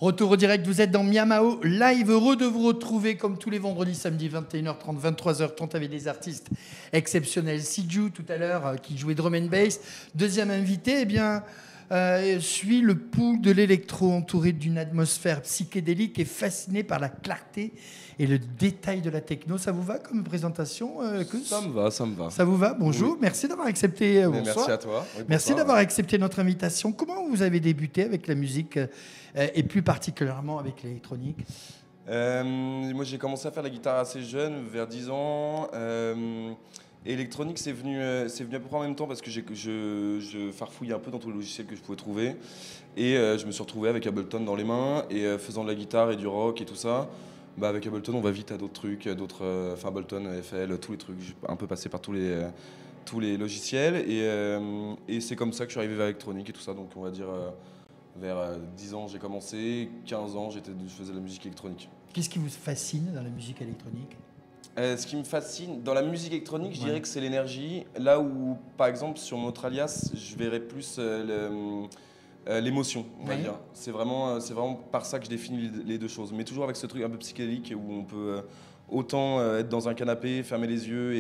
Retour au direct, vous êtes dans Miamao Live, heureux de vous retrouver comme tous les vendredis, samedi 21h30, 23h30 avec des artistes exceptionnels. Siju tout à l'heure qui jouait drum and bass. Deuxième invité, suit le pouls de l'électro entouré d'une atmosphère psychédélique et fasciné par la clarté et le détail de la techno. Ça vous va comme présentation, Kus ? Ça me va, ça me va. Ça vous va ? Bonjour, Oui. merci d'avoir accepté. Bonsoir. Merci à toi. Oui, merci d'avoir accepté notre invitation. Comment vous avez débuté avec la musique et plus particulièrement avec l'électronique ? Moi, j'ai commencé à faire la guitare assez jeune, vers 10 ans. Électronique, c'est venu à peu près en même temps parce que je farfouillais un peu dans tous les logiciels que je pouvais trouver. Et je me suis retrouvé avec Ableton dans les mains et faisant de la guitare et du rock et tout ça. Avec Ableton, on va vite à d'autres trucs, Ableton, FL, tous les trucs. J'ai un peu passé par tous les logiciels et c'est comme ça que je suis arrivé vers l'électronique et tout ça. Donc on va dire vers 10 ans j'ai commencé, 15 ans je faisais de la musique électronique. Qu'est-ce qui vous fascine dans la musique électronique ? Ce qui me fascine dans la musique électronique, je dirais que c'est l'énergie. Là où, par exemple, sur notre alias, je verrais plus l'émotion, on va dire. C'est vraiment par ça que je définis les deux choses. Mais toujours avec ce truc un peu psychédélique où on peut autant être dans un canapé, fermer les yeux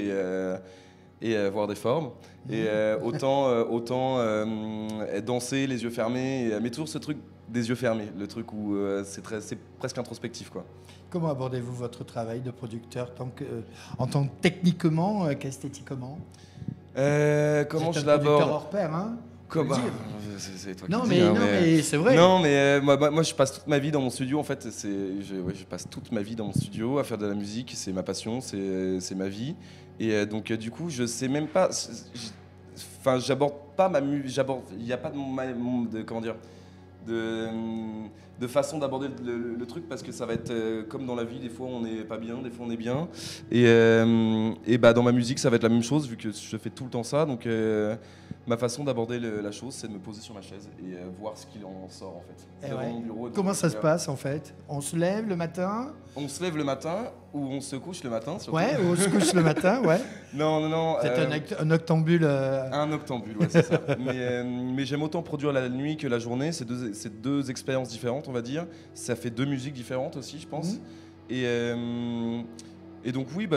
et voir des formes. Et autant danser les yeux fermés. Mais toujours ce truc des yeux fermés, le truc où c'est presque introspectif, quoi. Comment abordez-vous votre travail de producteur en tant que techniquement qu'esthétiquement ? Comment je l'aborde ? Producteur hors pair, hein ? C'est toi non, qui mais, dis, hein, mais c'est vrai. Non, mais moi, je passe toute ma vie dans mon studio. En fait, je passe toute ma vie dans mon studio à faire de la musique. C'est ma passion, c'est ma vie. Et donc, du coup, je sais même pas. Enfin, j'aborde pas ma musique. Il n'y a pas de comment dire. De façon d'aborder le truc parce que ça va être comme dans la vie, des fois on n'est pas bien, des fois on est bien et dans ma musique ça va être la même chose vu que je fais tout le temps ça, donc ma façon d'aborder la chose c'est de me poser sur ma chaise et voir ce qu'il en sort en fait. Ouais. Mon bureau, comment ça se passe en fait ? On se lève le matin ? On se lève le matin ou on se couche le matin surtout. Ouais, on se couche le matin, ouais. Non. C'est un octambule. Un octambule, ouais, c'est ça. Mais j'aime autant produire la nuit que la journée. C'est deux expériences différentes, on va dire. Ça fait deux musiques différentes aussi, je pense. Et donc oui,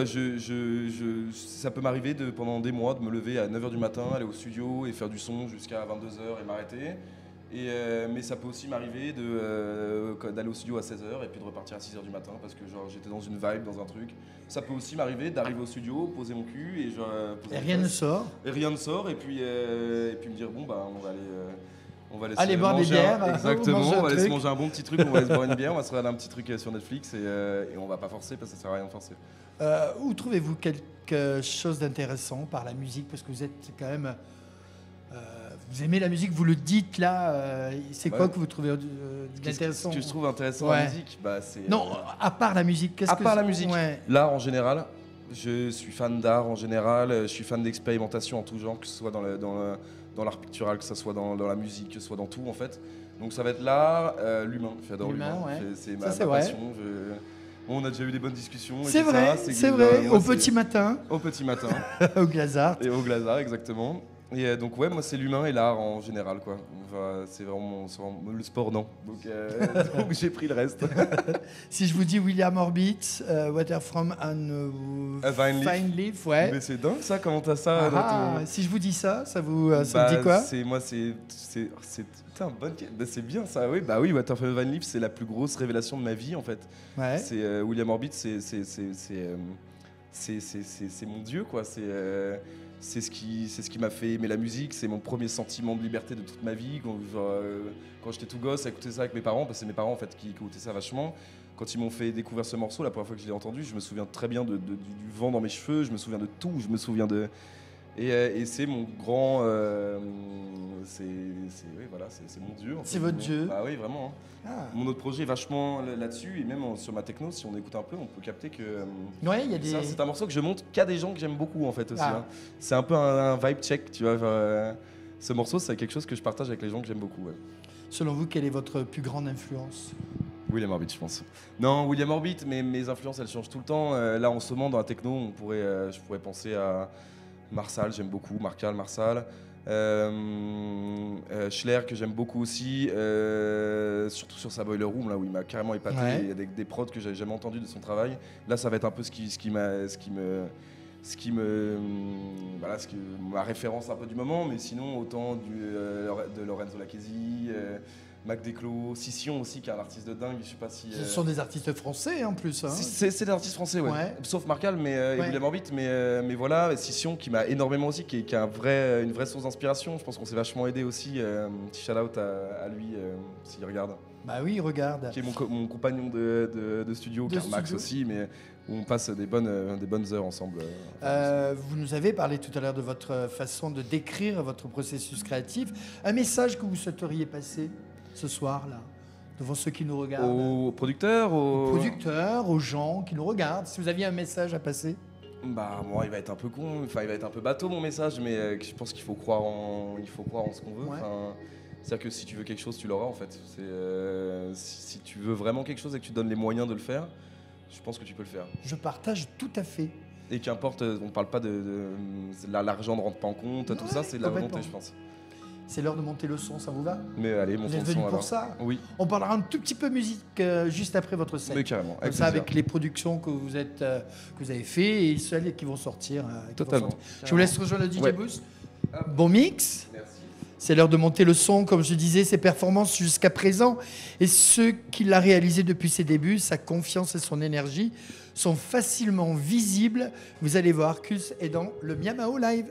ça peut m'arriver pendant des mois de me lever à 9h du matin, aller au studio et faire du son jusqu'à 22h et m'arrêter. Mais ça peut aussi m'arriver d'aller au studio à 16h et puis de repartir à 6h du matin parce que j'étais dans une vibe, dans un truc. Ça peut aussi m'arriver d'arriver au studio, poser mon cul et rien ne sort. Et rien ne sort et puis me dire on va aller aller boire des bières. Exactement, on va aller se manger un bon petit truc, on va aller se boire une bière, on va se regarder un petit truc sur Netflix et on va pas forcer parce que ça sert à rien de forcer. Où trouvez-vous quelque chose d'intéressant par la musique ? Parce que vous êtes quand même... vous aimez la musique, vous le dites là. C'est quoi que vous trouvez d'intéressant ? Ce que je trouve intéressant en musique, c'est... Non, à part la musique. La musique, l'art en général. Je suis fan d'art en général, je suis fan d'expérimentation en tout genre, que ce soit dans l'art pictural, que ce soit dans la musique, que ce soit dans tout en fait. Donc ça va être l'art, l'humain. J'adore l'humain. Ouais. C'est ma passion. On a déjà eu des bonnes discussions. C'est vrai. Au petit matin. Au petit matin. Au Glazart. Et au Glazart, exactement. Et donc ouais, moi c'est l'humain et l'art en général quoi. C'est vraiment le sport non. Donc j'ai pris le reste. Si je vous dis William Orbit, Water from a Fine Leaf, ouais. Mais c'est dingue ça, comment t'as ça Si je vous dis ça, ça vous dit quoi ? C'est bien ça, oui. Oui, Water from a Fine Leaf, c'est la plus grosse révélation de ma vie en fait. Ouais. C'est William Orbit, c'est mon dieu quoi. C'est ce qui m'a fait aimer la musique, c'est mon premier sentiment de liberté de toute ma vie. Quand j'étais tout gosse, à écouter ça avec mes parents, parce que c'est mes parents en fait qui écoutaient ça vachement. Quand ils m'ont fait découvrir ce morceau, la première fois que je l'ai entendu, je me souviens très bien du vent dans mes cheveux, je me souviens de tout, je me souviens de... Et c'est mon grand... c'est mon dieu. C'est votre dieu. Ah oui, vraiment. Hein. Mon autre projet est vachement là-dessus, et même sur ma techno, si on écoute un peu, on peut capter que... Ouais, y a des... C'est un morceau que je montre qu'à des gens que j'aime beaucoup en fait aussi. Hein. C'est un peu un vibe check, tu vois. Ce morceau, c'est quelque chose que je partage avec les gens que j'aime beaucoup. Ouais. Selon vous, quelle est votre plus grande influence ? William Orbit, je pense. Non, William Orbit, mais mes influences, elles changent tout le temps. Là, en ce moment, dans la techno, je pourrais penser à Marsal, j'aime beaucoup, Marshall, Marsal. Schler que j'aime beaucoup aussi, surtout sur sa Boiler Room là où il m'a carrément épaté. Ouais. Il y a des prods que j'avais jamais entendu de son travail. Là ça va être un peu ma référence un peu du moment, mais sinon autant de Lorenzo Lucchesi, Mac Desclos, Scission aussi qui est un artiste de dingue. Je sais pas si. Ce sont des artistes français en plus. Hein. C'est des artistes français, ouais. Ouais. Sauf Marcal et William Orbit, mais voilà, Scission qui m'a énormément aussi, qui a une vraie source d'inspiration. Je pense qu'on s'est vachement aidé aussi. Petit shout out à lui s'il regarde. Bah oui, regarde. Qui est mon compagnon de studio, car Max aussi, mais où on passe des bonnes heures ensemble. Vous nous avez parlé tout à l'heure de votre façon de décrire votre processus créatif. Un message que vous souhaiteriez passer ce soir-là, devant ceux qui nous regardent. Aux producteurs, aux gens qui nous regardent. Si vous aviez un message à passer. Bah moi il va être un peu con, il va être un peu bateau mon message, mais je pense qu'il faut croire en ce qu'on veut. Ouais. C'est-à-dire que si tu veux quelque chose, tu l'auras en fait. Si tu veux vraiment quelque chose et que tu donnes les moyens de le faire, je pense que tu peux le faire. Je partage tout à fait. Et qu'importe, on parle pas l'argent ne rentre pas en compte, tout ça, c'est de la volonté, je pense. C'est l'heure de monter le son, ça vous va? Mais allez, montons le son. Vous êtes venu pour ça? Oui. On parlera un tout petit peu musique juste après votre set. Mais carrément. Comme ça, avec les productions que vous avez fait et celles qui vont sortir. Totalement. Je vous laisse rejoindre le DJ Boost. Bon mix. Merci. C'est l'heure de monter le son, comme je disais, ses performances jusqu'à présent et ce qu'il a réalisé depuis ses débuts, sa confiance et son énergie sont facilement visibles. Vous allez voir, Kus est dans le Miamao Live.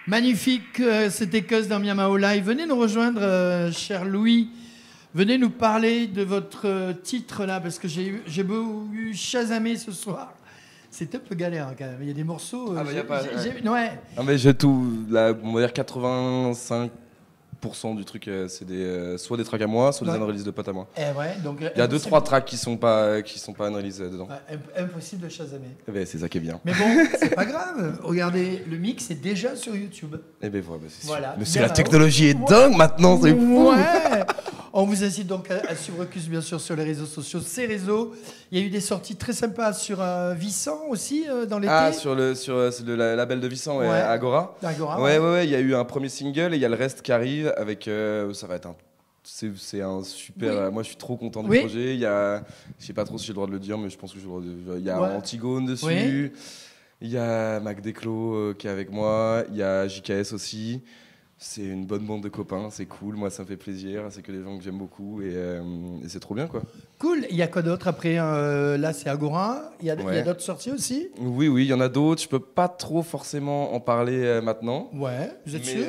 Magnifique, c'était Cuz dans Miamao Live. Venez nous rejoindre, cher Louis. Venez nous parler de votre titre là, parce que j'ai beau chasamé ce soir. C'est un peu galère quand même. Il y a des morceaux. Ah bah, y a pas. Ouais. Non mais j'ai tout. Là, on va dire 85% du truc, c'est soit des tracks à moi, soit des unreleased de potes à moi. Ouais, donc. Il y a 2-3 tracks qui sont pas unreleased dedans. Impossible de chasamer. Eh ben, c'est ça qui est bien. Mais bon, c'est pas grave. Regardez, le mix est déjà sur YouTube. Eh ben voilà, c'est voilà. sûr. Mais c'est la technologie est dingue maintenant, c'est fou. Ouais. On vous incite donc à suivre Cuz bien sûr sur les réseaux sociaux, ces réseaux. Il y a eu des sorties très sympas sur Vissant aussi dans l'été. Ah, sur le label de Vissant, ouais. Agora. Agora. Ouais, il y a eu un premier single et il y a le reste qui arrive avec ça va être c'est un super. Oui. Moi, je suis trop content du Oui. projet. Il y a, je sais pas trop si j'ai le droit de le dire, mais je pense que j'ai le droit de. Il y a Ouais. Antigone dessus. Oui. Il y a Mac Desclos qui est avec moi. Il y a JKS aussi. C'est une bonne bande de copains. C'est cool. Moi, ça me fait plaisir. C'est que des gens que j'aime beaucoup et c'est trop bien, quoi. Cool. Il y a quoi d'autre après là, c'est Agora. Il y a Ouais. d'autres sorties aussi. Oui, il y en a d'autres. Je peux pas trop forcément en parler maintenant. Ouais. Vous êtes Mais, sûr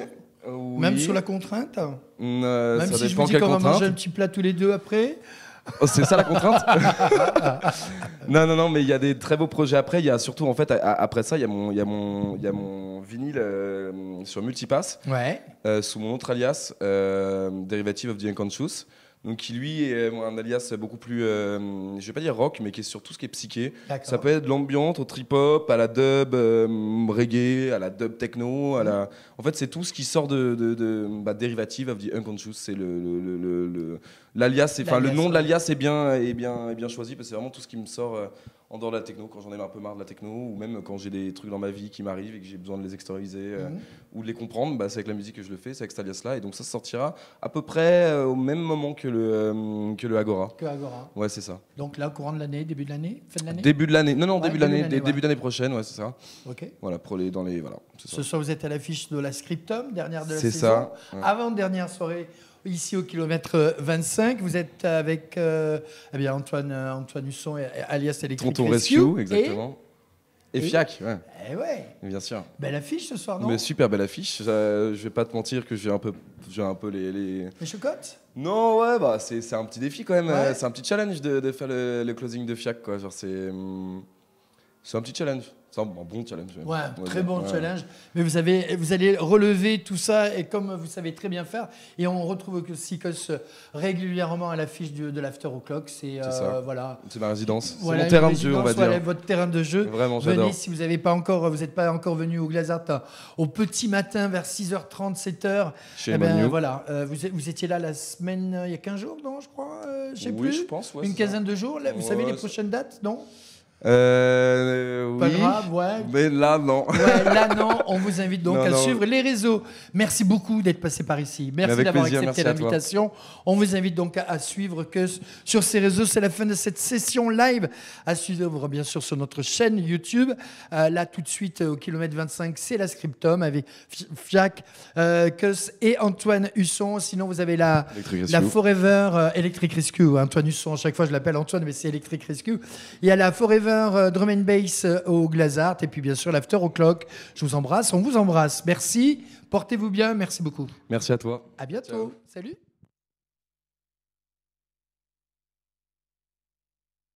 oui. Même sous la contrainte. Même ça si je dépend vous dis quelle qu'on va contrainte. manger un petit plat tous les deux après. Oh, c'est ça la contrainte. Non, mais il y a des très beaux projets après. Il y a surtout, en fait, après ça, il y a mon vinyle sur Multipass, Ouais. sous mon autre alias, Derivative of the Unconscious. Donc, qui lui est un alias beaucoup plus, je vais pas dire rock, mais qui est sur tout ce qui est psyché. D'accord. Ça peut être de l'ambiance, au trip-hop, à la dub reggae, à la dub techno, En fait, c'est tout ce qui sort de Derivative of the Unconscious. C'est l'alias, enfin le nom de l'alias est bien choisi parce que c'est vraiment tout ce qui me sort en dehors de la techno quand j'en ai un peu marre de la techno ou même quand j'ai des trucs dans ma vie qui m'arrivent et que j'ai besoin de les extérioriser ou de les comprendre. C'est avec la musique que je le fais, c'est avec cet alias-là et donc ça sortira à peu près au même moment que le Agora. Que Agora. Ouais, c'est ça. Donc là, courant de l'année, début de l'année, fin de l'année. Début de l'année. Non, Ouais, début d'année prochaine, ouais, c'est ça. Ok. Voilà, voilà. C'est ça. Ce soir, vous êtes à l'affiche de la Scriptum, dernière de la C'est saison. ça, ouais. Avant-dernière soirée, ici au kilomètre 25. Vous êtes avec Antoine Husson, alias Electric Tonton Rescue, exactement. Et Fiac, ouais. Eh ouais. Bien sûr. Belle affiche ce soir, non? Mais super belle affiche. Je vais pas te mentir que j'ai un peu les. Les chocottes? Non, ouais, c'est un petit défi quand même. Ouais. C'est un petit challenge de faire le closing de Fiac, quoi. Genre c'est un petit challenge. C'est un bon challenge. Même, Ouais, très bon ouais. challenge. Mais vous allez relever tout ça et comme vous savez très bien faire. Et on retrouve aussi que régulièrement à l'affiche de l'After O'Clock. C'est ça. voilà. C'est ma résidence. Voilà, c'est mon terrain de jeu, on va voilà, dire. votre terrain de jeu. Vraiment, j'adore. Venez si vous n'êtes pas encore venu au Glazart au petit matin vers 6h30, 7h. Chez Manu. Voilà, vous étiez là la semaine, il y a 15 jours, non, je crois, je sais Oui, plus. je pense. Ouais, Une c'est quinzaine de jours. Là, vous savez les Ouais, prochaines dates, non? oui. Pas grave, ouais. Mais là, non. Ouais, là, non, on vous invite donc à Non. suivre les réseaux. Merci beaucoup d'être passé par ici. Merci Avec d'avoir plaisir, accepté merci à toi. l'invitation. On vous invite donc à suivre que sur ces réseaux. C'est la fin de cette session live. À suivre, bien sûr, sur notre chaîne YouTube. Là, tout de suite, au kilomètre 25, c'est la Scriptum avec Fiac, Kuss et Antoine Husson. Sinon, vous avez la Forever Electric Rescue. Antoine Husson, à chaque fois, je l'appelle Antoine, mais c'est Electric Rescue. Il y a la Forever Drum and Bass au Glazart et puis bien sûr l'After O'Clock. Je vous embrasse, on vous embrasse. Merci, portez-vous bien, merci beaucoup. Merci à toi. À bientôt. Ciao. Salut.